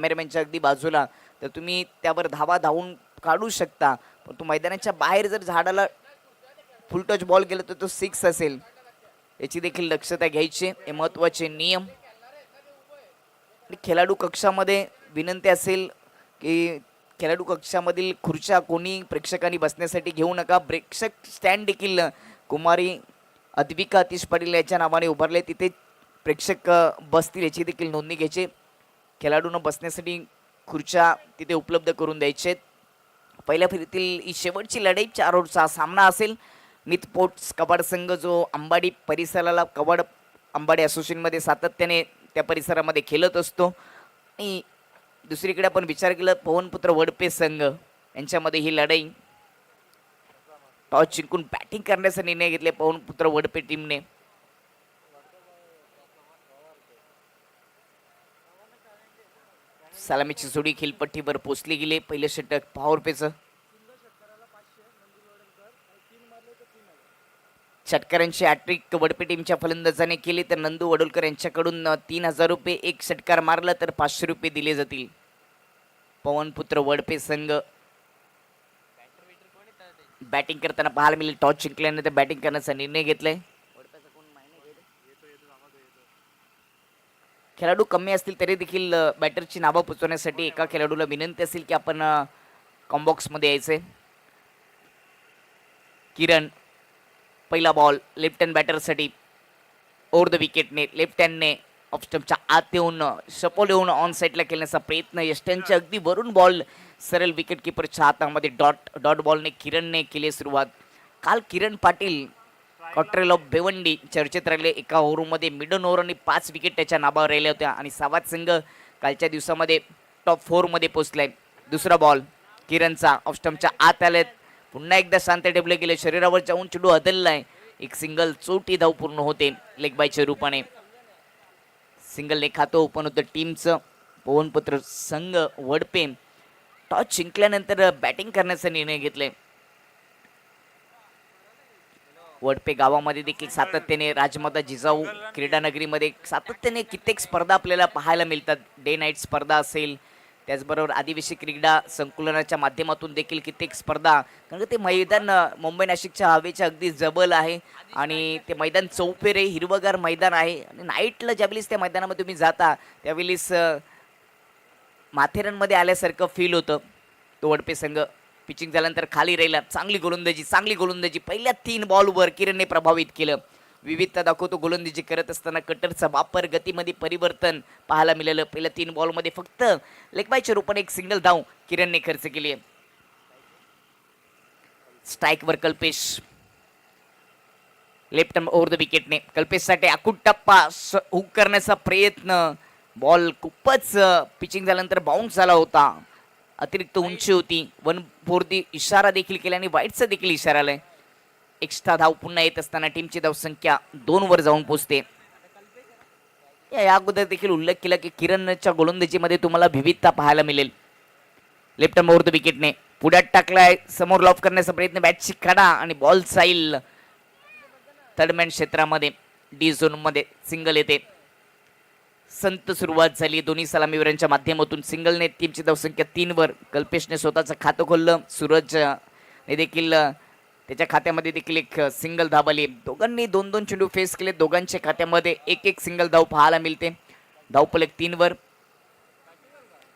कॅमेरामॅनच्या अगदी बाजूला, तर तुम्ही त्यावर धावा धावून काढू शकता. पण तो मैदानाच्या बाहेर जर झाडाला फुल टच बॉल गेला तर तो 6 असेल. याची देखील दक्षता घ्यायची. हे महत्त्वाचे नियम. खेळाडू कक्षामध्ये विनंती असेल की खेळाडू कक्षामधील खुर्च्या कोणी प्रेक्षकांनी बसण्यासाठी घेऊ नका. प्रेक्षक स्टँड देखील कुमारी अद्विका अतिश पाटील याच्या नावाने उभारले, तिथे प्रेक्षक बसतील याची देखील नोंदणी घ्यायची. खेळाडूंना बसण्यासाठी खुर्च्या तिथे उपलब्ध करून द्यायचे. पहिल्या फेरीतील ही शेवटची लढाई 4 ओव्हरचा सामना असेल. मित स्पोर्ट्स कबाड संघ जो अंबाडी परिसराला कबाड अंबाडी असोसिएशनमध्ये सातत्याने त्या परिसरामध्ये खेळत असतो, आणि दुसरीकडे आपण विचार केला पवनपुत्र वडपे संघ यांच्यामध्ये ही लढाई. टॉस जिंकून बॅटिंग करण्याचा निर्णय घेतले पवनपुत्र वडपे टीमने. सलामीची जोडी खेळपट्टीवर पोचली गेली. पहिले षटक पॉवरपेचं. षटकारांची हॅट्रिक वडपे टीमच्या फलंदाजाने केली, तर नंदू वडोलकर यांच्याकडून 3000 रुपये, एक षटकार मारला तर 500 रुपये दिले जातील. पवनपुत्र वडपे संघ बॅटिंग करताना पाहायला मिळेल. टॉस जिंकल्यानंतर बॅटिंग करण्याचा निर्णय घेतलाय. खेळाडू कमी असतील तरी देखील बॅटरची नावं पोचवण्यासाठी एका खेळाडूला विनंती असेल की आपण कॉम्बॉक्समध्ये यायचे. किरण पहिला बॉल लेफ्ट हँड बॅटरसाठी ओव्हर द विकेटने लेफ्ट हँडने ऑफ स्टंपच्या आत येऊन सपोल येऊन ऑन साईडला खेळण्याचा प्रयत्न. यष्ट्यांच्या अगदी वरून बॉल सरळ विकेट किपरच्या हातामध्ये डॉट बॉलने किरणने केली सुरुवात. काल किरण पाटील कॉट्रेल ऑफ भिवंडी चर्चेत राहिले. एका ओव्हरमध्ये मिडन ओव्हर आणि 5 विकेट त्याच्या नावावर राहिल्या होत्या, आणि सावाद संघ कालच्या दिवसामध्ये टॉप 4 मध्ये पोचलाय. दुसरा बॉल किरणचा ऑफ स्टंपच्या आत आलेत. पुन्हा एकदा शांत ठेवले गेले. शरीरावर जाऊन चेंडू हदललाय. एक सिंगल, चोटी धाव पूर्ण होते लेग बायच्या रूपाने. सिंगलने खातं ओपन होतं टीमचं. पवनपुत्र संघ वडपे टॉस जिंकल्यानंतर बॅटिंग करण्याचा निर्णय घेतलाय. वडपे गावामध्ये देखील सातत्याने राजमाता जिजाऊ क्रीडानगरीमध्ये सातत्याने कित्येक स्पर्धा आपल्याला पाहायला मिळतात. डे नाईट स्पर्धा असेल, त्याचबरोबर आदिवासी क्रीडा संकुलनाच्या माध्यमातून देखील कित्येक स्पर्धा. कारण ते मैदान मुंबई नाशिकच्या हवेच्या अगदी जबल आहे, आणि ते मैदान चौफेरे हिरवगार मैदान आहे. आणि नाईटला ज्यावेळेस त्या मैदानामध्ये तुम्ही जाता त्यावेळेस माथेरानमध्ये आल्यासारखं फील होतं. तो वडपे संघ पिचिंग झाल्यानंतर खाली राहिला. चांगली गोलंदाजी पहिल्या 3 बॉलवर किरणने प्रभावित केलं. विविधता दाखवतो गोलंदाजी करत असताना. कटरचा वापर, गतीमध्ये परिवर्तन पाहायला मिळालं. पहिल्या 3 बॉलमध्ये फक्त लेगबायच्या रूपाने एक सिंगल धाव किरणने खर्च केली आहे. स्ट्राईकवर कल्पेश लेफ्ट ओव्हर द विकेटने. कल्पेशसाठी आकुट टप्पा हुक करण्याचा प्रयत्न. बॉल खूपच पिचिंग झाल्यानंतर बाउन्स झाला होता. अतिरिक्त उंची होती. 1/4 इशारा देखील केला आणि वाईटचा देखील इशारा आलाय. एक्स्ट्रा धाव पुन्हा येत असताना टीमची धावसंख्या 2 वर जाऊन पोहोचते. या अगोदर देखील उल्लेख केला की किरणच्या गोलंदाजीमध्ये तुम्हाला विविधता पाहायला मिळेल. लेफ्ट हँड ओव्हर द विकेटने पुढ्यात टाकलाय. समोर लॉफ करण्याचा प्रयत्न. बॅटची कडा आणि बॉल साईल थर्डमॅन क्षेत्रामध्ये डी झोन मध्ये सिंगल येते. संत सुरुवात झाली दोन्ही सलामीवीरांच्या माध्यमातून. सिंगलने टीमची धावसंख्या 3 वर. कल्पेशने स्वतःचं खातं खोललं. सूरजने देखील त्याच्या खात्यामध्ये देखील एक सिंगल धाव आली. दोघांनी 2-2 चेंडू फेस केले. दोघांच्या खात्यामध्ये एक सिंगल धाव पाहायला मिळते. धावफलक 3 वर.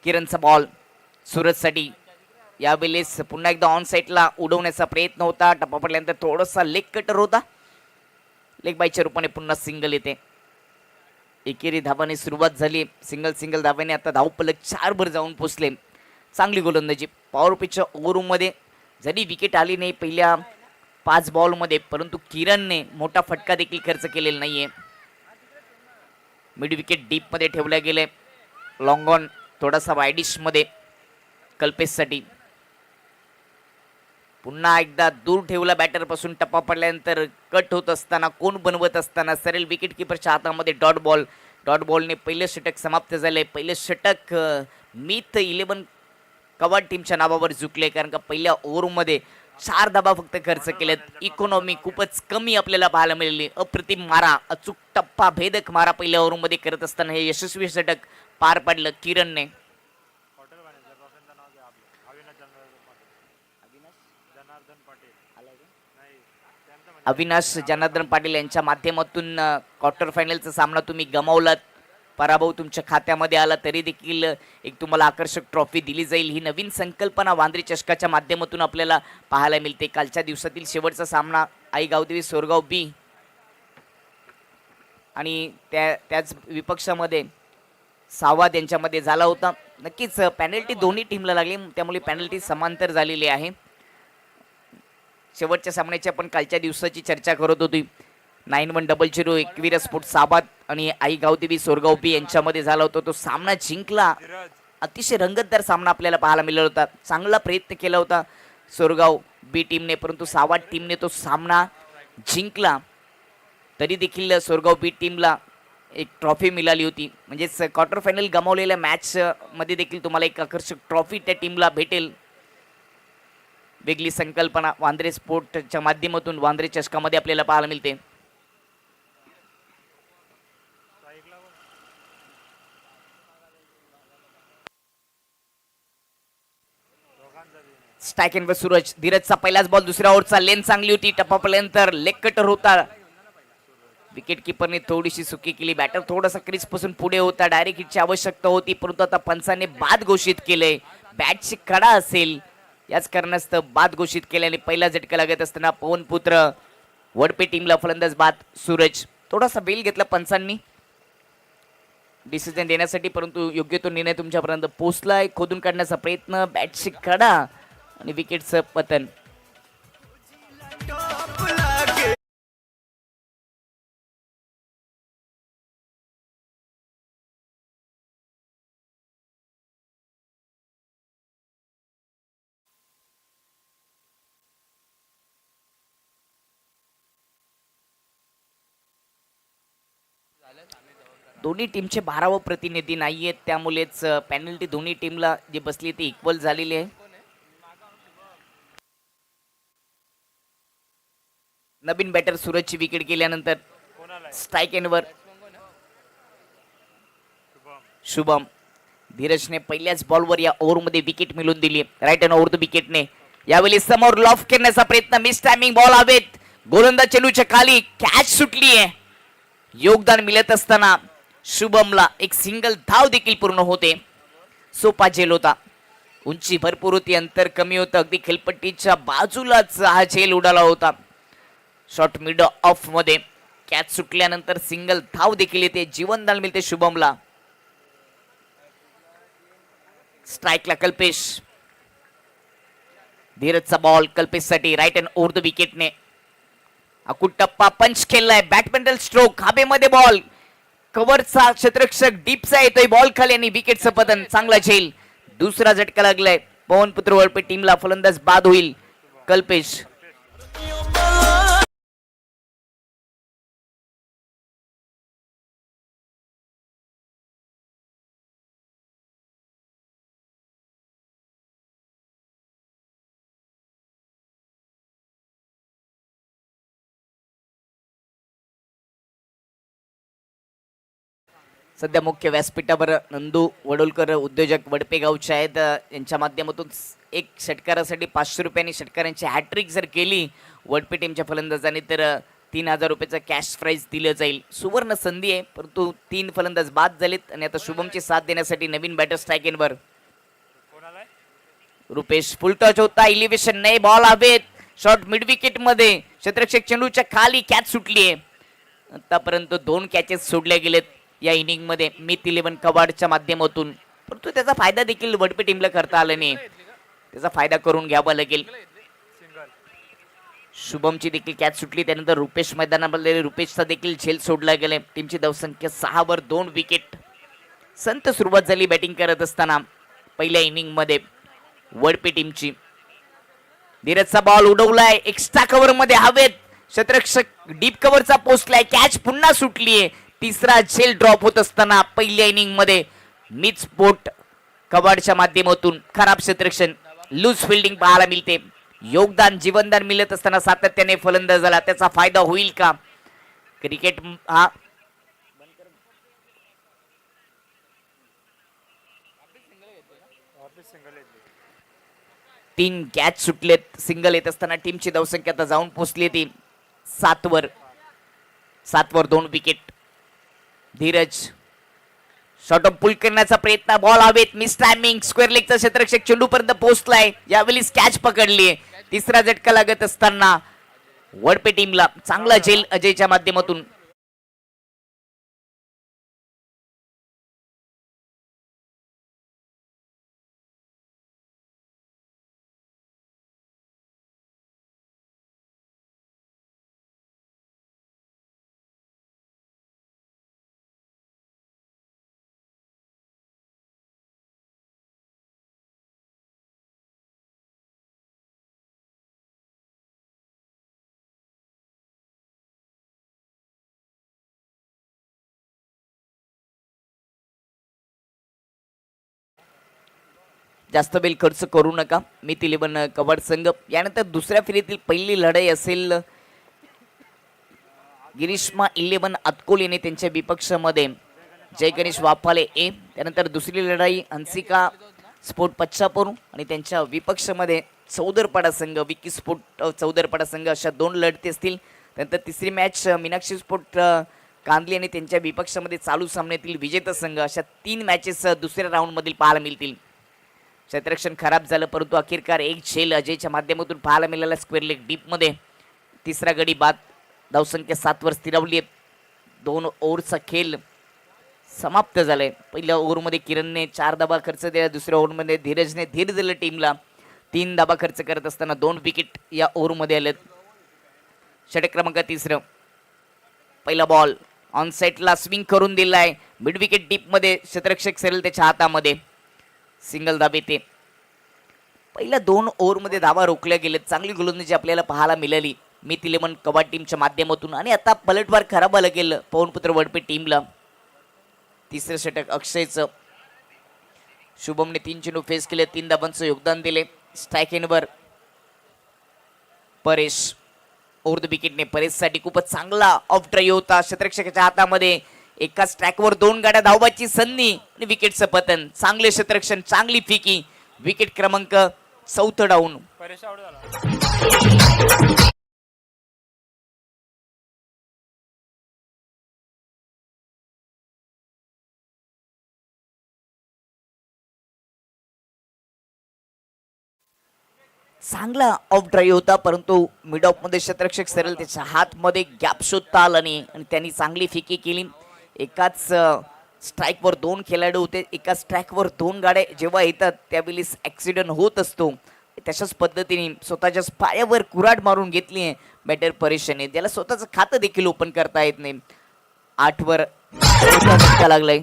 किरणचा बॉल सूरजसाठी. यावेळेस पुन्हा एकदा ऑन साईडला उडवण्याचा प्रयत्न होता. टप्पा पडल्यानंतर थोडासा लेग कटर होता. लेग बायच्या रूपाने पुन्हा सिंगल येते. एकेरी धावाने सुरुवात झाली. सिंगल धावाने आता धावफलक 4 वर जाऊन पोचले. चांगली गोलंदाजी. पॉवर पिचच्या ओव्हरमध्ये जरी विकेट आली नाही पहिल्या 5 बॉलमध्ये, परंतु किरणने मोठा फटका देखील खर्च केलेला नाहीये. मिड विकेट डीप मध्ये ठेवल्या गेले. लॉंग ऑन थोडासा वायडिश मध्ये कल्पेशसाठी. पुन्हा एकदा दूर ठेवला बॅटर पासून. टप्पा पडल्यानंतर कट होत असताना, कोण बनवत असताना सरळ विकेट किपरच्या हातामध्ये डॉट बॉलने पहिलं षटक समाप्त झाले. पहिलं षटक मित 11 कवाड टीमच्या नावावर झुकले, कारण का पहिल्या ओव्हरमध्ये 4 धाबा फक्त खर्च केलेत. इकॉनॉमी खूपच कमी आपल्याला पाहायला मिळाली. अप्रतिम मारा, अचूक टप्पा भेदक मारा पहिल्या ओव्हरमध्ये करत असताना हे यशस्वी षटक पार पाडलं किरणने. अविनाश जनार्दन पाटील यांच्या माध्यमातून क्वार्टर फायनलचा सामना तुम्ही गमावलात, पराभव तुमच्या खात्यामध्ये आला, तरी देखील एक तुम्हाला आकर्षक ट्रॉफी दिली जाईल. ही नवीन संकल्पना वांद्रे चषकाच्या माध्यमातून आपल्याला पाहायला मिळते. कालच्या दिवसातील शेवटचा सामना आई गावदेवी सोरगाव बी आणि त्याच विपक्षामध्ये सावाद यांच्यामध्ये झाला होता. नक्कीच पॅनल्टी दोन्ही टीमला लागली, त्यामुळे पॅनल्टी समांतर झालेली आहे. शेवटच्या सामन्याची आपण कालच्या दिवसाची चर्चा करत होती. 9100 एकवीर स्पोर्ट साबाद आणि आई गावदेवी सोरगाव बी यांच्यामध्ये झाला होता. तो सामना जिंकला. अतिशय रंगतदार सामना आपल्याला पाहायला मिळाला होता. चांगला प्रयत्न केला होता सोरगाव बी टीमने, परंतु साबाद टीमने तो सामना जिंकला. तरी देखील सोरगाव बी टीमला एक ट्रॉफी मिळाली होती. म्हणजेच क्वार्टर फायनल गमावलेल्या मॅच मध्ये देखील तुम्हाला एक आकर्षक ट्रॉफी त्या टीमला भेटेल. वेगळी संकल्पना वांद्रे स्पोर्टच्या माध्यमातून वांद्रे चषकामध्ये आपल्याला पाहायला मिळते. स्ट्राइक एंड सूरज, धीरजचा पहिलाच बॉल, दुसऱ्या ओव्हरचा लेन चांगली होती, टप्पापर्यंत लेग कटर होता. विकेट किपरने थोडीशी चुकी केली. बॅटर थोडासा क्रीज पासून पुढे होता. डायरेक्ट हिटची आवश्यकता होती, परंतु आता पंचाने बाद घोषित केले. बॅटची कडा असेल याच कारणास्तव बाद घोषित केल्याने पहिला झटका लागत असताना पवनपुत्र वडपे टीमला फलंदाज बाद. सूरज थोडासा बेल घेतला पंचांनी डिसिजन देण्यासाठी, परंतु योग्य तो निर्णय तुमच्यापर्यंत पोहोचलाय. खोदून काढण्याचा प्रयत्न, बॅटची कडा आणि विकेटचं पतन. दोन्ही टीमचे 12व प्रतिनिधी नाही आहेत, त्यामुळेच पेनल्टी दोन्ही टीमला जी बसली ती इक्वल झालेली आहे. नवीन बॅटर सूरजची विकेट गेल्यानंतर स्ट्राइक एंडवर शुभम. धीरजने पहिल्याच बॉलवर या ओव्हरमध्ये विकेट मिळवून दिली. राईट हँड ओव्हर द विकेटने यावेळी समोर लॉफ करण्याचा प्रयत्न, मिस टायमिंग बॉल हवेत, गोलंदाज चेंडूच्या खाली, कॅच सुटली आहे. योगदान मिळत असताना शुभमला एक सिंगल धाव देखील पूर्ण होते. सोपा झेल होता, उंची भरपूर होती, अंतर कमी होतं, अगदी खेळपट्टीच्या बाजूलाच हा झेल उडाला होता. शॉर्ट मिड ऑफ मध्ये कॅच सुटल्यानंतर सिंगल धाव देखील येते, जीवनदान मिळते शुभमला. स्ट्राइकला कल्पेश. धीरजचा बॉल कल्पेशसाठी, राईट हँड ओव्हर द विकेटने अकुट टप्पा पंच खेळलाय. बॅटमेंटल स्ट्रोक, हवेमध्ये बॉल, कव्हरचा क्षेत्ररक्षक डीपचा येतोय बॉल खाली आणि विकेटचं पतन. चांगला झेल, दुसरा झटका लागलाय. पवनपुत्र वळपे टीमला फलंदाज बाद होईल. कल्पेश सध्या मुख्य व्यासपीठावर नंदू वडोलकर उद्योजक वडपे गावचे आहेत. यांच्या माध्यमातून एक षटकारासाठी 500 रुपयांनी षटकारांची हॅट्रिक जर केली वडपे टीमच्या फलंदाजाने तर 3000 रुपयाचं कॅश प्राइज दिलं जाईल. सुवर्ण संधी आहे, परंतु 3 फलंदाज बाद झालेत आणि आता शुभमची साथ देण्यासाठी नवीन बॅटर स्ट्राइक एंडवर रुपेश. फुल टच होता, इलिव्हेशन नाही, बॉल हवेत, शॉर्ट मिड विकेट मध्ये, क्षेत्ररक्षक चेंडूच्या खाली, कॅच सुटली आहे. आतापर्यंत 2 कॅचेस सोडल्या गेलेत या इनिंग मध्ये मित 11 कवाडच्या माध्यमातून, परंतु त्याचा फायदा देखील वडपे टीमला करता आला नाही. त्याचा फायदा करून घ्यावा लागेल. शुभमची देखील कॅच सुटली, त्यानंतर रुपेश मैदानामध्ये रुपेशचा देखील झेल सोडला गेला. टीमची धावसंख्या 6 वर 2 विकेट. संत सुरुवात झाली बॅटिंग करत असताना पहिल्या इनिंग मध्ये वडपे टीमची. धीरजचा बॉल उडवलाय, एक्स्ट्रा कव्हर मध्ये हवेत, क्षेत्ररक्षक डीप कव्हरचा पोचलाय, कॅच पुन्हा सुटलीये. तिसरा झेल ड्रॉप होत असताना पहिल्या इनिंग मध्ये मिड स्पोर्ट कवाडच्या माध्यमातून खराब क्षेत्ररक्षण, लूज फिल्डिंग पाहायला मिळते. योगदान जीवनदान मिळत असताना सातत्याने फलंदाजाला त्याचा फायदा होईल का? क्रिकेट हा तीन कॅच सुटलेत, सिंगल येत असताना टीमची धावसंख्या आता जाऊन पोहोचली ती सातवर 2 विकेट. धीरज शॉर्ट ऑफ पुल करण्याचा प्रयत्न, बॉल हवेत, मिस टायमिंग. स्क्वेअर लेगचा क्षेत्ररक्षक चेंडूपर्यंत पोहोचलाय, यावेळी कॅच पकडली. तिसरा झटका लागत असताना वडपे टीमला चांगला झेल अजयच्या माध्यमातून. जास्त वेळ खर्च करू नका. मिथ 11 कवड संघ. यानंतर दुसऱ्या फेरीतील पहिली लढाई असेल गिरीश्मा 11 अतकोलीने त्यांच्या विपक्षामध्ये जय गणेश वाफाले ए. त्यानंतर दुसरी लढाई हंसिका स्पोर्ट पच्चापूर आणि त्यांच्या विपक्षामध्ये चौदरपाडा संघ, विकी स्पोर्ट चौदरपाडा संघ. अशा 2 लढती असतील. त्यानंतर तिसरी मॅच मीनाक्षी स्पोर्ट कांदली आणि त्यांच्या विपक्षामध्ये चालू सामन्यातील विजेता संघ. अशा 3 मॅचेस दुसऱ्या राऊंडमधील पाहायला मिळतील. क्षेत्ररक्षण खराब झालं, परंतु अखेरकार एक झेल अजयच्या माध्यमातून पाहायला मिळाला. स्क्वेअर लेग डीपमध्ये तिसरा गडी बाद. धावसंख्या 7 वर स्थिरावली. 2 ओव्हरचा खेळ समाप्त झालाय. पहिल्या ओव्हरमध्ये किरणने 4 धावा खर्च दिला. दुसऱ्या ओव्हरमध्ये धीरजने धीर दिलं टीमला. 3 धावा खर्च करत असताना 2 विकेट या ओव्हरमध्ये आलेत. षटक क्रमांक 3. पहिला बॉल ऑन साईडला स्विंग करून दिलाय. मिड विकेट डीपमध्ये क्षेत्ररक्षक सरळ त्याच्या हातामध्ये. सिंगल धाब येते. पहिल्या 2 ओव्हरमध्ये धावा रोखल्या गेल्या. चांगली गोलंदाजी आपल्याला पाहायला मिळाली मिथ 11 कवाड टीमच्या माध्यमातून. आणि आता पलटवार खराब आलं गेलं पवनपुत्र वडपे टीमला. तिसरं षटक अक्षयचं. शुभमने 3 चेंडू फेस केले, 3 धाबांचं योगदान दिले. स्ट्राईक एंडवर परेश. ओव्हर द विकेटने परेशसाठी खूपच चांगला ऑफ ड्राईव्ह होता. क्षेत्ररक्षकाच्या हातामध्ये एकाच ट्रॅकवर 2 गाड्या धावबाची संधी आणि विकेटचं पतन. चांगले क्षेत्ररक्षण, चांगली फिकी. विकेट क्रमांक 4 डाऊन. चांगला ऑफ ड्राईव्ह होता, परंतु मिड ऑफ मध्ये क्षेत्ररक्षक सरळ त्याच्या हातमध्ये गॅप शोधता आला नाही आणि त्यांनी चांगली फिकी केली. एकाच स्ट्राईकवर 2 खेळाडू होते. एकाच ट्रॅकवर 2 गाड्या जेव्हा येतात त्यावेळी ॲक्सिडेंट होत असतो. तशाच पद्धतीने स्वतःच्याच पायावर कुऱ्हाड मारून घेतली आहे बॅटर परेशने. त्याला स्वतःचं खातं देखील ओपन करता येत नाही. 8 वर धक्का लागलाय.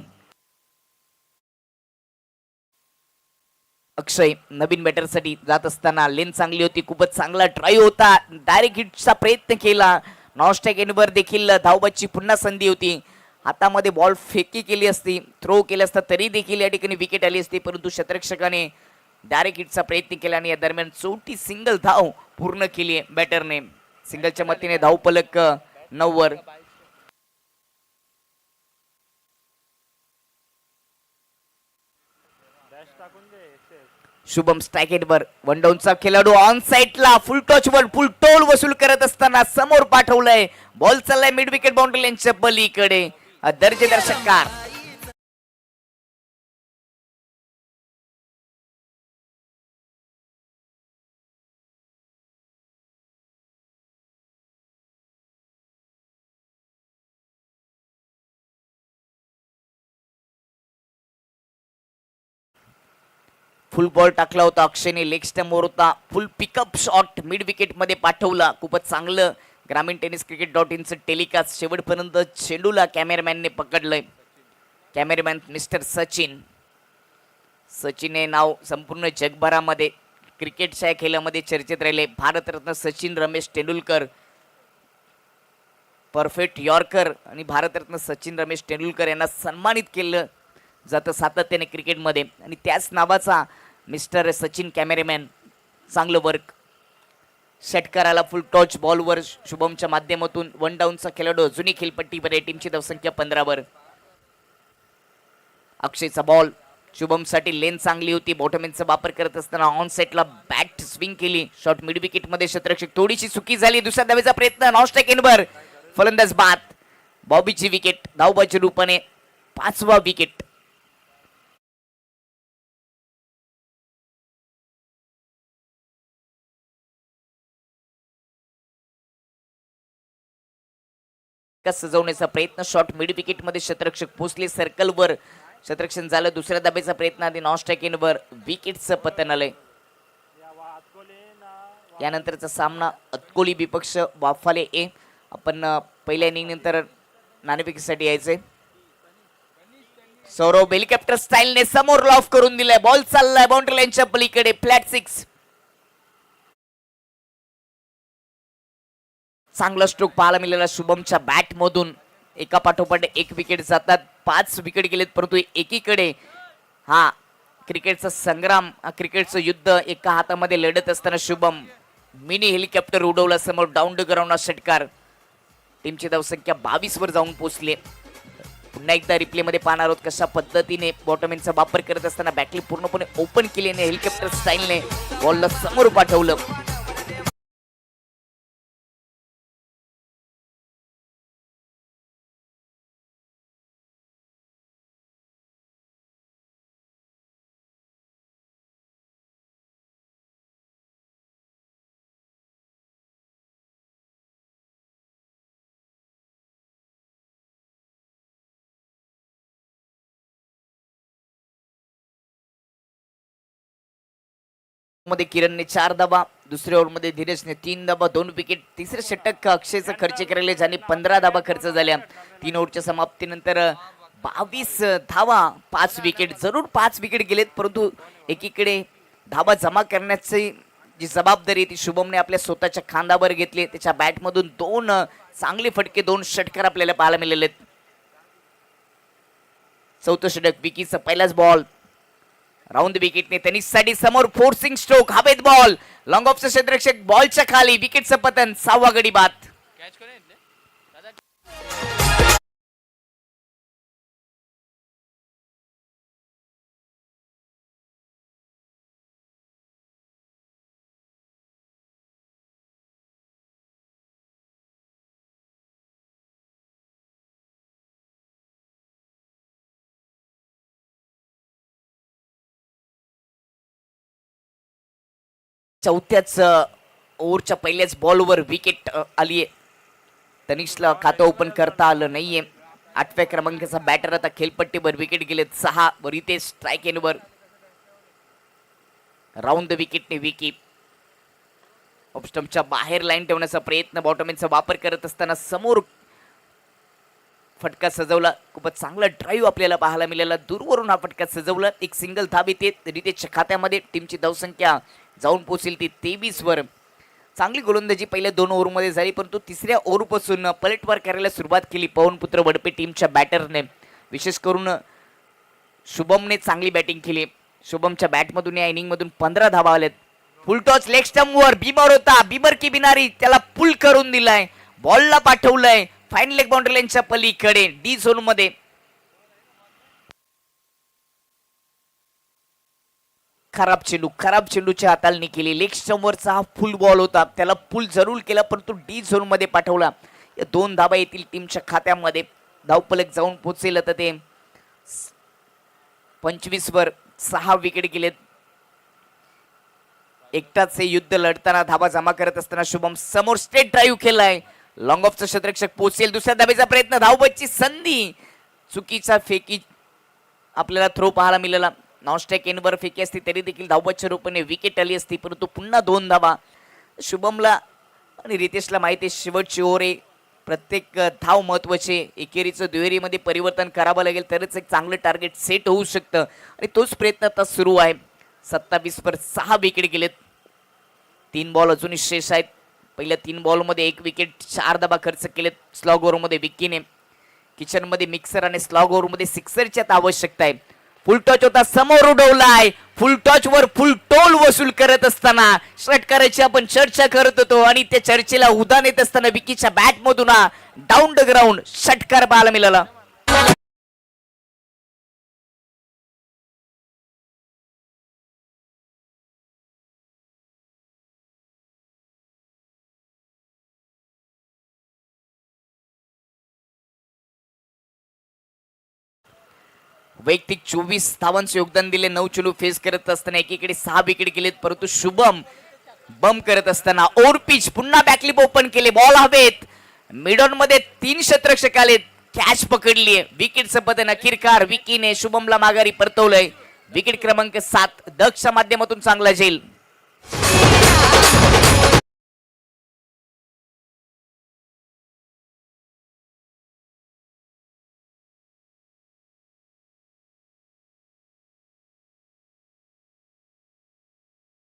अक्षय नवीन बॅटरसाठी जात असताना लेन चांगली होती. खूपच चांगला ड्राईव्ह होता. डायरेक्ट हिटचा प्रयत्न केला. नॉनस्ट्राईक एंडवर देखील धावबाची पुन्हा संधी होती. हातामध्ये बॉल फेकी केली असती, थ्रो केला असता तरी देखील या ठिकाणी विकेट आली असती, परंतु क्षेत्ररक्षकाने डायरेक्ट हिटचा प्रयत्न केला आणि या दरम्यान 34 सिंगल धाव पूर्ण केली आहे बॅटरने. सिंगलच्या मतीने धाव पलक 9 वर. शुभम स्ट्राईकेटवर 1 डाऊनचा खेळाडू ऑन साईडला फुल टॉचवर फुल टोल वसूल करत असताना समोर पाठवलंय. बॉल चाललाय मिड विकेट बाउंड्री लाईनच्या पलीकडे. दर्जेदार षटकार. फुल बॉल टाकला होता अक्षयने. लेग स्टंपवर होता. फुल पिकअप शॉट मिड विकेट मध्ये पाठवला. खूपच चांगलं ग्रामीण टेनिस क्रिकेट .inचं टेलिकास्ट. शेवटपर्यंत चेंडूला कॅमेरामॅनने पकडलंय. Cameraman mister Sachin. सचिन हे नाव संपूर्ण जगभरामध्ये क्रिकेटच्या खेळामध्ये चर्चेत राहिले. भारतरत्न सचिन रमेश तेंडुलकर, परफेक्ट यॉर्कर आणि भारतरत्न सचिन रमेश तेंडुलकर यांना सन्मानित केलं जातं सातत्याने क्रिकेटमध्ये. आणि त्याच नावाचा मिस्टर सचिन कॅमेरामॅन. चांगलं वर्क. षटकाराला फुल टॉच बॉलवर शुभमच्या माध्यमातून 1 डाऊनचा खेळाडू जुनी खेळपट्टीवर. टीमची धावसंख्या 15 वर. अक्षयचा बॉल शुभम साठी लेन चांगली होती, बॉटमॅनचा वापर करत असताना ऑन सेटला बॅट स्विंग केली, शॉट मिड विकेट मध्ये क्षेत्ररक्षक थोडीशी चुकी झाली, दुसऱ्या धावेचा प्रयत्न नॉन स्ट्राइक एंडवर, फलंदाज बाद, बॉबीची विकेट, धावबाच्या रूपाने 5वा विकेट. सजवण्याचा प्रयत्न, शॉट मिड विकेट मध्ये क्षेत्ररक्षक पोहोचले सर्कलवर, क्षेत्ररक्षण झालं, दुसऱ्या धाब्याचा प्रयत्न आधी नॉन स्ट्राइक एंडवर, विकेटचं पतन आलंय. यानंतरचा सामना अतकोली विपक्ष वाफाले ए. आपण पहिल्या इनिंग नंतर नाणेफेकीसाठी यायचंय. सौरभ हेलिकॉप्टर स्टाईलने समोर लॉफ करून दिलाय, बॉल चाललाय बाउंड्री लाईनच्या पलीकडे, फ्लॅट 6. चांगला स्ट्रोक पाहायला मिळाला शुभमच्या बॅट मधून, एका पाठोपाठ एक विकेट जातात, 5 विकेट गेलेत, परंतु एकीकडे हा क्रिकेटचा संग्राम, क्रिकेटचं युद्ध एका हातामध्ये लढत असताना शुभम मिनी हेलिकॉप्टर उडवला समोर, डाऊन द ग्राउंड षटकार. टीमची धावसंख्या 22 वर जाऊन पोहोचली. पुन्हा एकदा रिप्ले मध्ये पाहणार आहोत कशा पद्धतीने बॉटमॅनचा वापर करत असताना बॅटली पूर्णपणे ओपन केल्याने हेलिकॉप्टर स्टाईलने बॉलला समोर पाठवलं. मध्ये किरणने 4 धावा, दुसऱ्या ओव्हरमध्ये धीरजने 3 धावा, 2 विकेट, तिसरे षटक अक्षयचं खर्च केलेले ज्याने 15 धावा खर्च झाल्या. 3 ओव्हरच्या समाप्तीनंतर 22 धावा, 5 विकेट, जरूर 5 विकेट गेलेत, परंतु एकीकडे धावा जमा करण्याची जी जबाबदारी ती शुभमने आपल्या स्वतःच्या खांद्यावर घेतली. त्याच्या बॅटमधून 2 चांगले फटके, 2 षटकार आपल्याला पाहायला मिळाले. चौथं षटक, विकीचा पहिलाच बॉल, राऊंड विकेटने तनिषसाठी समोर फोर्सिंग स्ट्रोक, हवेत बॉल, लॉंग ऑफचा क्षेत्ररक्षक बॉलच्या खाली, विकेटचं पतन, 6वा गडी बाद. चौथ्याच ओव्हरच्या पहिल्याच बॉलवर विकेट आली आहे. तनिषला खातं ओपन करता आलं नाहीये. 8व्या क्रमांकाचा बॅटर आता खेळपट्टीवर, विकेट गेलेत 6 वर, इथे स्ट्राइक एंडवर, राऊंड द विकेटने विकी ऑफस्टंपच्या बाहेर लाईन ठेवण्याचा प्रयत्न, बॉटमॅनचा वापर करत असताना समोर फटका सजवला. खूपच चांगला ड्राईव्ह आपल्याला पाहायला मिळाला, दूरवरून हा फटका सजवला, एक सिंगल धाब येते. रितेशच्या खात्यामध्ये टीमची धावसंख्या जाऊन पोहोचेल ती 23 वर. चांगली गोलंदाजी पहिल्या 2 ओव्हरमध्ये झाली, परंतु तिसऱ्या ओव्हरपासून पलटवार करायला सुरुवात केली पवनपुत्र वडपे टीमच्या बॅटरने. विशेष करून शुभमने चांगली बॅटिंग केली. शुभमच्या बॅटमधून या इनिंगमधून 15 धावा आल्यात. फुल टॉच लेग स्टंपवर बीमर होता, बीमर की बिनारी, त्याला पुल करून दिलाय, बॉलला पाठवलंय फाईन लेग बाउंड्री लाईनच्या पलीकडे डी झोन मध्ये. खराब चेंडूच्या हाताळणी केली. लेग स्टंपवरचा हा फुल बॉल होता, त्याला पुल जरूर केला, परंतु डी झोन मध्ये पाठवला. या 2 धावा येतील टीमच्या खात्यामध्ये. धावफलक जाऊन पोहोचेल तर ते 25 वर. 6 विकेट गेलेत. एकटाच हे युद्ध लढताना, धावा जमा करत असताना शुभम समोर स्ट्रेट ड्राईव्ह केलाय, लॉंग ऑफचा क्षेत्ररक्षक पोहोचेल, दुसऱ्या धावेचा प्रयत्न, धावबच्ची संधी, चुकीचा फेकी आपल्याला थ्रो पाहायला मिळाला. नॉन स्ट्राइक एंडवर फेकी असती तरी देखील धावबच्च्या रूपाने विकेट आली असती, परंतु पुन्हा 2 धावा. शुभमला आणि रितेशला माहिती आहे शेवटची ओव्हर आहे, प्रत्येक धाव महत्वाचे. एकेरीचं दुहेरीमध्ये परिवर्तन करावं लागेल तरच एक चांगलं टार्गेट सेट होऊ शकतं आणि तोच प्रयत्न आता सुरू आहे. 27 वर 6 विकेट गेलेत. 3 बॉल अजूनही शेष आहेत. पहिल्या 3 बॉलमध्ये 1 विकेट, 4 धावा खर्च केलेत. स्लॉग ओव्हरमध्ये विकीने, किचनमध्ये मिक्सर आणि स्लॉग ओव्हरमध्ये सिक्सरची आवश्यकता आहे. फुल टॉच होता, समोर उडवलाय, फुल टॉच वर फुल टोल वसूल करत असताना षटकाराची आपण चर्चा करत होतो आणि त्या चर्चेला उधाण येत असताना विकीच्या बॅट मधून डाऊन द ग्राउंड षटकार पाहायला मिळाला. वैयक्तिक 24 धावांचे योगदान दिले. 9 चेंडू फेस करत असताना एकीकडे 6 विकेट गेलेत, परंतु शुभम बम करत असताना ओव्हर पिच पुन्हा बॅकलिप ओपन केले. बॉल हवेत, मिडॉन मध्ये 3 क्षेत्ररक्षक आलेत, कॅच पकडलीये. विकेटचं पतन अखिरकार विकीने शुभमला माघारी परतवलंय. विकेट क्रमांक 7 दक्षच्या माध्यमातून चांगला झेल.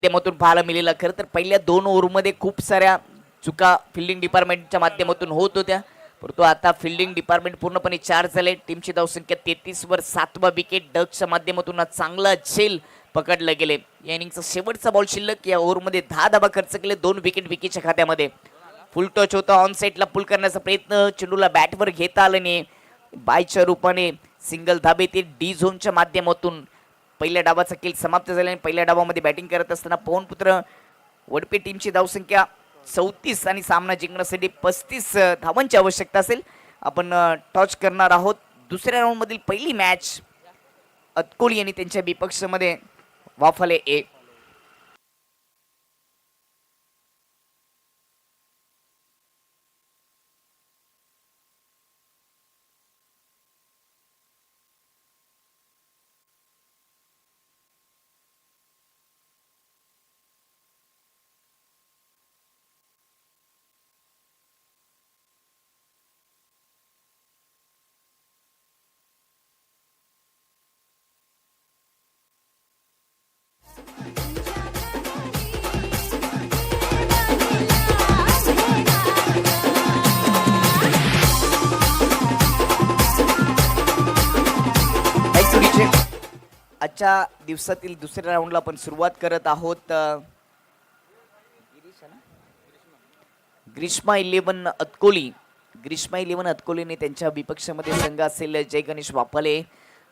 माध्यमातून पाहायला मिळाला. खरं तर पहिल्या 2 ओव्हरमध्ये खूप साऱ्या चुका फिल्डिंग डिपार्टमेंटच्या माध्यमातून होत होत्या, परंतु आता फिल्डिंग डिपार्टमेंट पूर्णपणे चार्ज झाले. टीमची धावसंख्या 33 वर 7वा विकेट डकच्या माध्यमातून चांगला झेल पकडलं गेले. या इनिंगचा शेवटचा बॉल शिल्लक. या ओव्हरमध्ये 10 धावा खर्च केले, 2 विकेट विकीच्या खात्यामध्ये. फुल टच होता, ऑन साईडला पुल करण्याचा प्रयत्न, चेंडूला बॅटवर घेता आलं नाही. बायच्या रूपाने सिंगल धाबे ते डी झोनच्या माध्यमातून पहिल्या डावाचा खेळ समाप्त झाल्याने पहिल्या डावामध्ये बॅटिंग करत असताना पवनपुत्र वडपे टीमची धावसंख्या 34 आणि सामना जिंकण्यासाठी 35 धावांची आवश्यकता असेल. आपण टॉच करणार आहोत. दुसऱ्या राऊंडमधील पहिली मॅच अतकोली आणि त्यांच्या विपक्षमध्ये वाफाले ए. आजच्या दिवसातील दुसऱ्या राऊंडला आपण सुरुवात करत आहोत. ग्रीष्मा 11 अतकोली. ग्रीष्मा 11 अतकोलीने त्यांच्या विपक्षामध्ये संघ असेल जय गणेश वाफाले,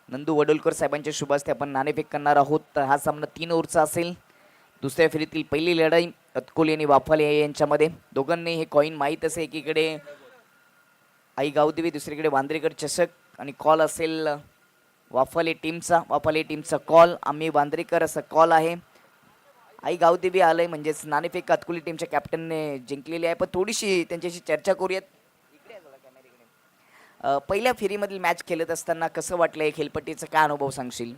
नंदू वडोलकर साहेबांच्या शुभ हस्ते आपण नाणेफेक करणार आहोत. हा सामना 3 ओव्हरचा असेल. दुसऱ्या फेरीतील पहिली लढाई अतकोली आणि वाफाले यांच्यामध्ये. दोघांनी हे कॉईन माहीत असे, एकीकडे आई गावदेवी, दुसरीकडे वांद्रेकर चषक आणि कॉल असेल वाफाले टीमचा कॉल. आम्ही वांद्रेकर असा कॉल आहे. आई गावदेवी आलंय, म्हणजेच नाणेफेक अतकोली टीमच्या कॅप्टनने जिंकलेली आहे. पण थोडीशी त्यांच्याशी चर्चा करूयात. पहिल्या फेरीमधील मॅच खेळत असताना कसं वाटलंय, खेळपट्टीचा काय अनुभव सांगशील?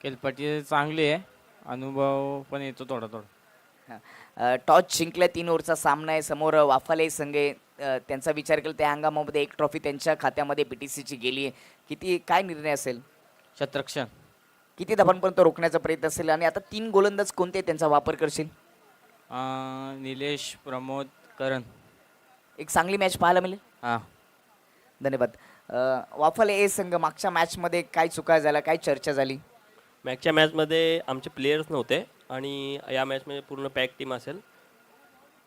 खेळपट्टी चांगली आहे, अनुभव पण येतो थोडा थोडा. टॉस जिंकल्या, 3 ओव्हरचा सामना आहे. समोर वाफाले संघ आहे. त्यांचा विचार केला त्या हंगामामध्ये 1 ट्रॉफी त्यांच्या खात्यामध्ये पीटीसीची गेली आहे. किती काय निर्णय असेल? शतरक्षण. किती धावांपर्यंत रोखण्याचा प्रयत्न असेल आणि आता 3 गोलंदाज कोणते त्यांचा वापर करशील? निलेश, प्रमोद, करण. एक चांगली मॅच पाहायला मिळेल. हां, धन्यवाद. वाफाले ए संघ मागच्या मॅचमध्ये काय चुका झाल्या, काय चर्चा झाली? मॅचच्या मॅचमध्ये आमचे प्लेयर्स नव्हते आणि या मॅचमध्ये पूर्ण पॅक टीम असेल.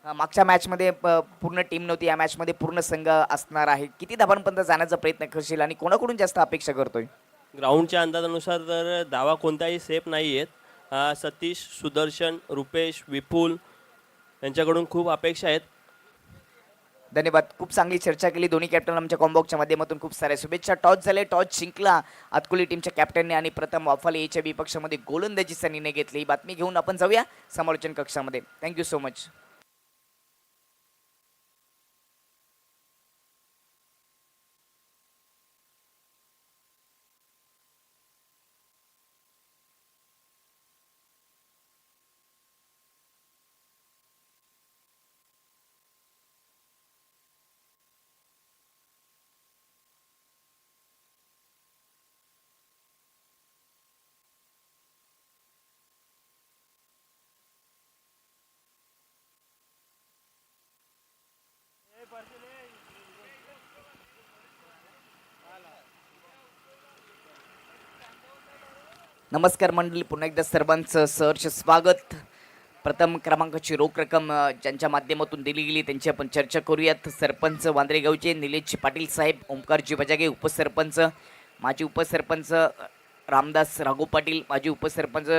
मागच्या मॅचमध्ये पूर्ण टीम नव्हती, या मॅचमध्ये पूर्ण संघ असणार आहे. किती धावांपर्यंत जाण्याचा प्रयत्न करशील आणि कोणाकडून जास्त अपेक्षा करतोय? ग्राउंडच्या अंदाजानुसार तर धावा कोणताही सेफ नाही आहेत. सतीश, सुदर्शन, रुपेश, विपुल यांच्याकडून खूप अपेक्षा आहेत. धन्यवाद. खूप चांगली चर्चा केली दोन्ही कॅप्टन आमच्या कॉम्बॉक्सच्या माध्यमातून. खूप साऱ्या शुभेच्छा. टॉस झाले, टॉस जिंकला अतकोली टीमच्या कॅप्टनने आणि प्रथम वाफाले एच्या विपक्षामध्ये गोलंदाजीचा निर्णय घेतला. ही बातमी घेऊन आपण जाऊया समालोचन कक्षामध्ये. Thank you so much. नमस्कार मंडळी, पुन्हा एकदा सर्वांचं सहर्ष स्वागत. प्रथम क्रमांकाची रोख रक्कम ज्यांच्या माध्यमातून दिली गेली त्यांची आपण चर्चा करूयात. सरपंच वांद्रेगावचे निलेशजी पाटील साहेब, ओमकारजी बजागे उपसरपंच, माजी उपसरपंच रामदास राघू पाटील, माजी उपसरपंच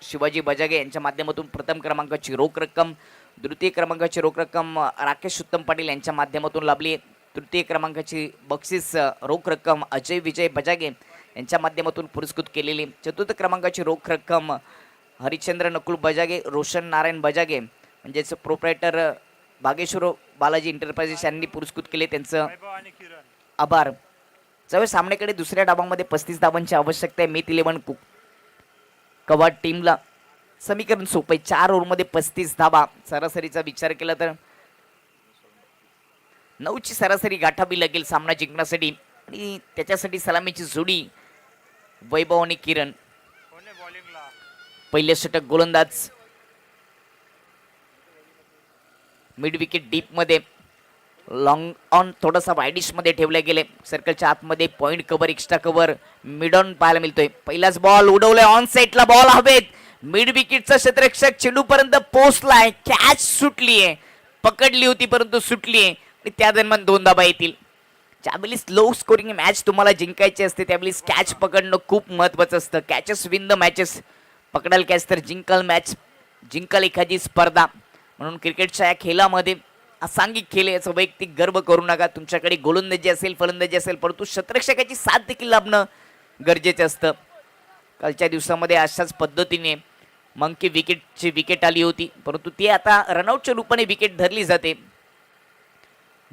शिवाजी बजागे यांच्या माध्यमातून प्रथम क्रमांकाची रोख रक्कम. द्वितीय क्रमांकाची रोख रक्कम राकेश उत्तम पाटील यांच्या माध्यमातून लाभली. तृतीय क्रमांकाची बक्षीस रोख रक्कम अजय विजय बजागे यांच्या माध्यमातून पुरस्कृत केलेली. चतुर्थ क्रमांकाची रोख रक्कम हरिश्चंद्र नकुल बजागे, रोशन नारायण बजागे म्हणजेच प्रोप्रायटर बागेश्वर बालाजी इंटरप्राइजेस यांनी पुरस्कृत केले, त्यांचं आभार. ज्यावेळी सामन्याकडे दुसऱ्या डावामध्ये 35 धावांची आवश्यकता आहे मीत 11 कवाड टीमला. समीकरण सोपे, 4 ओव्हरमध्ये 35 धावा. सरासरीचा विचार केला तर 9ची सरासरी गाठावी लागेल सामना जिंकण्यासाठी आणि त्याच्यासाठी सलामीची जोडी वैभव आणि किरण. पहिले षटक गोलंदाज मिड विकेट डीप मध्ये, लॉंग ऑन थोडासा वायडिश मध्ये ठेवले गेले. सर्कलच्या आतमध्ये point cover, extra cover, mid on पाहायला मिळतोय. पहिलाच बॉल उडवलाय ऑन साइडला, बॉल हवेत. मिड विकेटचा क्षेत्ररक्षक चेंडू पर्यंत पोहोचलाय, कॅच सुटलीये. पकडली होती परंतु सुटलीये आणि त्या दरम्यान 2 धावा येतील. ज्यावेळी स्लो स्कोरिंग मॅच तुम्हाला जिंकायची असते त्यावेळी कॅच पकडणं खूप महत्वाचं असतं. Catches win the matches. पकडाल कॅच तर जिंकाल मॅच, जिंकाल एखादी स्पर्धा. म्हणून क्रिकेटच्या या खेळामध्ये असांघिक खेळ याचा वैयक्तिक गर्व करू नका. तुमच्याकडे गोलंदाजी असेल, फलंदाजी असेल, परंतु क्षेत्ररक्षकाची साथ देखील लाभणं गरजेचं असतं. कालच्या दिवसामध्ये अशाच पद्धतीने मंकी विकेटची विकेट आली होती, परंतु ती आता रनआउटच्या रूपाने विकेट धरली जाते.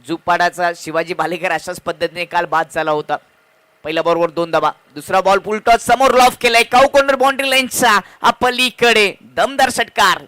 जुपाडाचा शिवाजी भालेकर अशाच पद्धतीने काल बाद झाला होता. पहिल्या बॉलवर 2 धावा. दुसरा बॉल फुल टॉस समोर लॉफ केलाय, काऊ कॉर्नर बाउंड्री लाईनच्या अपलीकडे दमदार षटकार.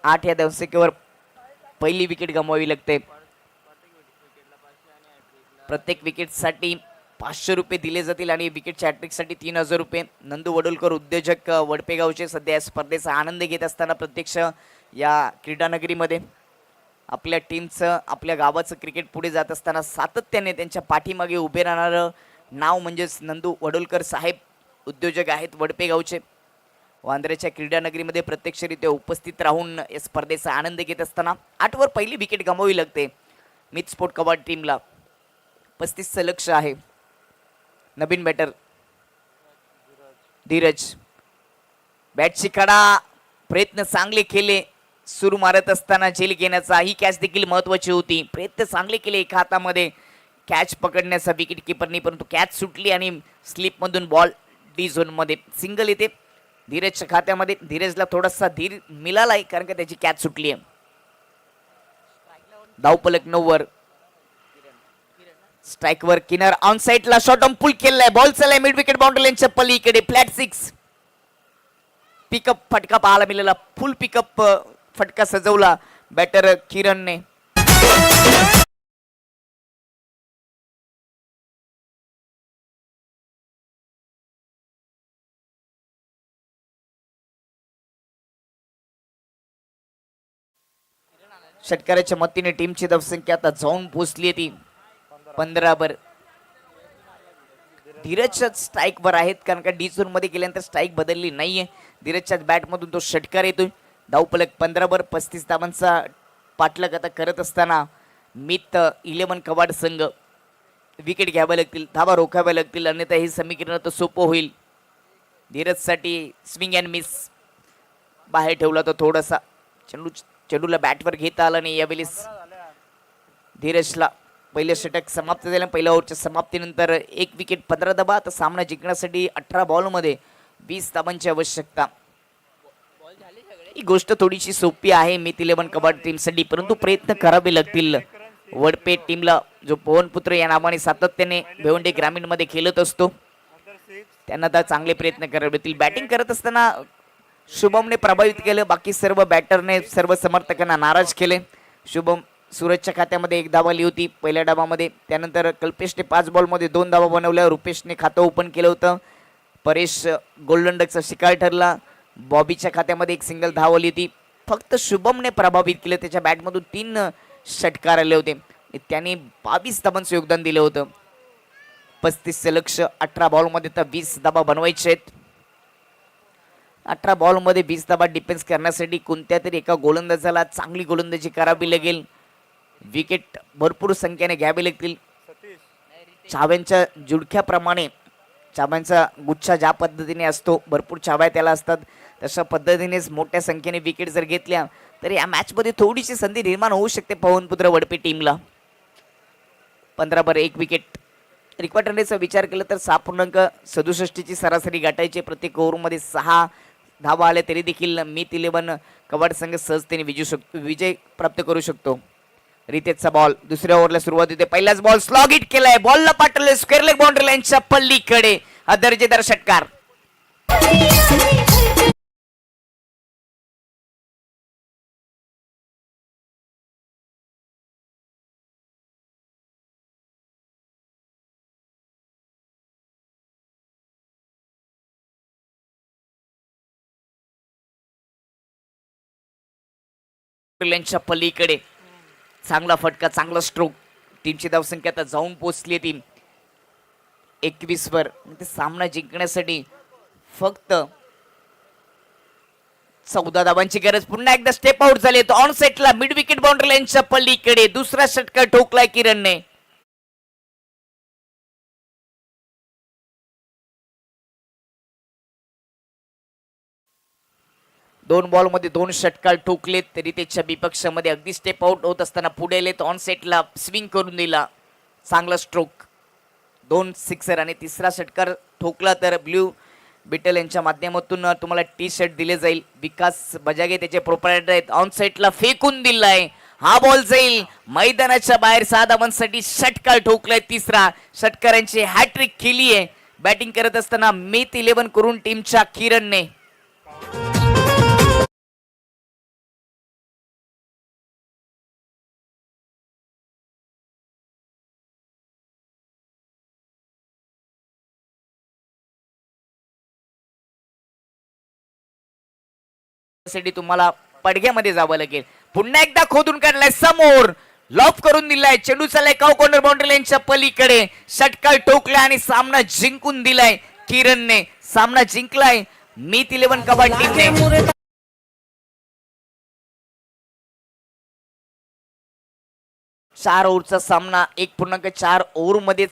आठ या धावसंख्येवर पहिली विकेट गमवावी लागते. प्रत्येक विकेटसाठी 500 रुपये दिले जातील आणि विकेटच्या हॅट्रिकसाठी 3000 रुपये. नंदू वडोलकर उद्योजक वडपेगावचे सध्या या स्पर्धेचा आनंद घेत असताना प्रत्यक्ष या क्रीडानगरीमध्ये आपल्या टीमचं, आपल्या गावाचं क्रिकेट पुढे जात असताना सातत्याने त्यांच्या पाठीमागे उभे राहणारं नाव म्हणजेच नंदू वडोलकर साहेब उद्योजक आहेत वडपेगावचे. वांद्र्याच्या क्रीडानगरीमध्ये प्रत्यक्षरित्या उपस्थित राहून या स्पर्धेचा आनंद घेत असताना 8 वर पहिली विकेट गमावी लागते मिथ स्पोर्ट कबाड टीमला. 35चं लक्ष आहे. नवीन बॅटर धीरज, बॅटची कडा, प्रयत्न चांगले केले सुरू मारत असताना झेल घेण्याचा. ही कॅच देखील महत्वाची होती. प्रयत्न चांगले केले एका हातामध्ये कॅच पकडण्याचा विकेट किपरनी, परंतु कॅच सुटली आणि स्लिप मधून बॉल डी झोन मध्ये सिंगल येते धीरजच्या खात्यामध्ये. धीरजला थोडासा धीर मिळालाय कारण का त्याची कॅच सुटली आहे. धावपलक 9 वर. स्ट्राइक वर किनर ऑन साइडला शॉट ऑन पुल केलाय. बॉल चाललाय मिड विकेट बाउंड्री लाईनच्या पलीकडे. फ्लॅट 6. पिकअप फटका पाहायला मिळाला. फुल पिकअप फटका सजवला बॅटर किरणने. षटकाराच्या मतीने टीमची धावसंख्या आता जाऊन पोहोचली ती 15 वर. धीरजच्या स्ट्राईक वर आहेत कारण का डी झोन मध्ये गेल्यानंतर स्ट्राईक बदलली नाहीये. धीरजच्या बॅट मधून तो षटकार येतोय. धावपलक 15 वर. 35 धावांचा पाठलाग आता करत असताना मिथ 11 कवाड संघ विकेट घ्याव्या लागतील, धावा रोखाव्या लागतील, अन्यथा हे समीकरण तर सोपं होईल. धीरजसाठी स्विंग अँड मिस बाहेर ठेवला तो थोडासा. चेंडू चेंडूला बॅटवर घेता आलं नाही यावेळेस धीरजला पहिलं षटक समाप्त झालं. पहिल्या ओव्हरच्या समाप्तीनंतर 1 विकेट 15 धावा. तर सामना जिंकण्यासाठी 18 बॉलमध्ये 20 धावांची आवश्यकता. ही गोष्ट थोडीशी सोपी आहे मित 11 कबड्डी टीमसाठी, परंतु प्रयत्न करावे लागतील. वडपे टीमला जो पवनपुत्र या नावाने सातत्याने भिवंडी ग्रामीणमध्ये खेळत असतो त्यांना तर चांगले प्रयत्न करावे लागतील. बॅटिंग करत असताना शुभमने प्रभावित केलं, बाकी सर्व बॅटरने सर्व समर्थकांना नाराज केले. शुभम सूरजच्या खात्यामध्ये 1 धावा आली होती पहिल्या डावामध्ये. त्यानंतर कल्पेशने 5 बॉलमध्ये 2 धावा बनवल्या. रुपेशने खातं ओपन केलं होतं. परेश गोल्डन डकचा शिकार ठरला. बॉबीच्या खात्यामध्ये 1 सिंगल धाव आली होती. फक्त शुभमने प्रभावित केलं. त्याच्या बॅटमधून 3 षटकार आले होते. त्याने 22 धावांचं योगदान दिलं होतं. 35 लक्ष 18 बॉलमध्ये तर 20 धावा बनवायचे आहेत. 18 बॉलमध्ये 20 धावा डिफेन्स करण्यासाठी कोणत्या तरी एका गोलंदाजाला चांगली गोलंदाजी करावी लागेल. विकेट भरपूर संख्येने घ्यावे लागतील. चाव्यांच्या जुडख्याप्रमाणे चाव्यांचा गुच्छा ज्या पद्धतीने असतो, भरपूर चाव्या त्याला असतात, तशा पद्धतीनेच मोठ्या संख्येने विकेट जर घेतल्या तर या मॅचमध्ये थोडीशी संधी निर्माण होऊ शकते पवनपुत्र वडपे टीमला. 15 1 विकेट. रिक्वायर्ड रनचा विचार केला तर 6.67 ची सरासरी गाठायची. प्रत्येक ओव्हरमध्ये 6 धावा आल्या तरी देखील मित 11 कबड्डी संघ सहजतेने विजय प्राप्त करू शकतो. रितेशचा बॉल दुसऱ्या ओव्हरला सुरुवात होते. पहिलाच बॉल स्लॉग हिट केलाय. बॉलला पाठवले स्क्वेअर लेग बाउंड्री लाईनच्या पल्लीकडे. हा दर्जेदार षटकार. लाईनच्या पल्लीकडे चांगला फटका, चांगला स्ट्रोक. टीमची धावसंख्या आता जाऊन पोहोचली टीम 21 वर. सामना जिंकण्यासाठी फक्त 14 धावांची गरज. पुन्हा एकदा स्टेप आउट झाले. ऑन सेटला मिड विकेट बाउंड्री लाईनच्या पल्लीकडे दुसरा षटकार ठोकलाय किरणने. 2 बॉलमध्ये 2 षटकार ठोकलेत. तरी त्याच्या विपक्षामध्ये अगदी स्टेप आउट होत असताना पुढे आलेत. ऑन सेटला स्विंग करून दिला. चांगला स्ट्रोक. 2 सिक्सर आणि तिसरा षटकार ठोकला तर ब्ल्यू बिटल यांच्या माध्यमातून तुम्हाला टी शर्ट दिले जाईल. विकास बजागे त्याचे प्रोप्रायटर आहेत. ऑन सेटला फेकून दिलाय. हा बॉल जाईल मैदानाच्या बाहेर. 6 धावांसाठी षटकार ठोकलाय. तिसरा षटकारांची हॅट्रिक केली आहे बॅटिंग करत असताना मित 11 करून टीमच्या किरणने. साठी तुम्हाला पडघ्यामध्ये जावं लागेल. पुन्हा एकदा खोदून काढलाय समोर. लॉफ करून दिलाय. चेंडू चाललाय काव कॉर्नर बाउंड्री लाईनच्या पलीकडे. षटकार ठोकला आणि सामना जिंकून दिलाय किरणने. सामना जिंकलाय मित 11 कबड्डी टीमने. 4 ओव्हरचा सामना 1.4 ओव्हर मध्ये